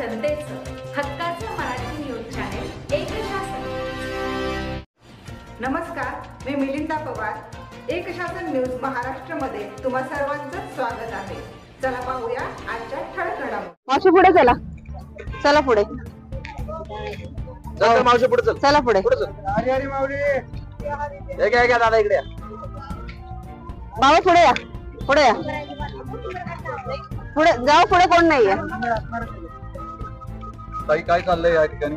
जनतेचं हक्काचं Marathi news channel एक शासन. नमस्कार, मी मिलिंदा पवार. एक शासन न्यूज महाराष्ट्रमध्ये तुम्हा सर्वांचं स्वागत आहे. चला पाहूया आजच्या ठळक घडामोडी. मावशी पुढे चला, चला पुढे, मावशी पुढे चल, चला पुढे. अरे अरे माऊली, हे घ्या दादा इकडे या. बाबा पुढे या, पुढे या, पुढे जाऊ. पुढे कोण नाहीये. ताई काय चाललंय या ठिकाणी?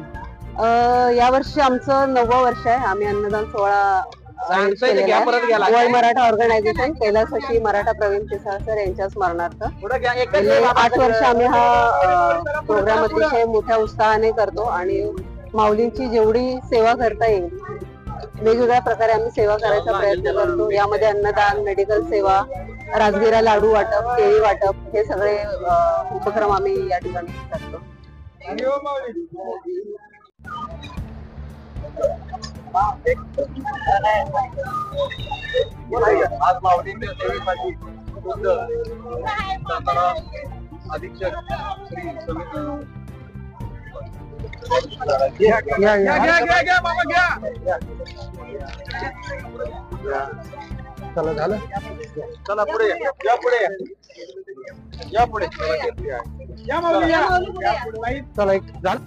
या वर्षी आमचं 9वं वर्ष आहे. आम्ही अन्नदान सोहळा वर्ल्ड मराठा ऑर्गनायझेशन कैलासवासी मराठा प्रवीण पिसाळ सर यांच्या स्मरणार्थ 8 वर्ष आम्ही हा प्रोग्राम अतिशय मोठ्या उत्साहाने करतो आणि माऊलींची जेवढी सेवा करता येईल वेगवेगळ्या प्रकारे आम्ही सेवा करायचा प्रयत्न करतो. यामध्ये अन्नदान, मेडिकल सेवा, राजगिरा लाडू वाटप, केळी वाटप हे सगळे उपक्रम आम्ही या ठिकाणी करतो. आज माऊलींच्या सेवेसाठी अधीक्षक श्री चला झालं, चला पुढे या, पुढे या, पुढे चला एक झालं.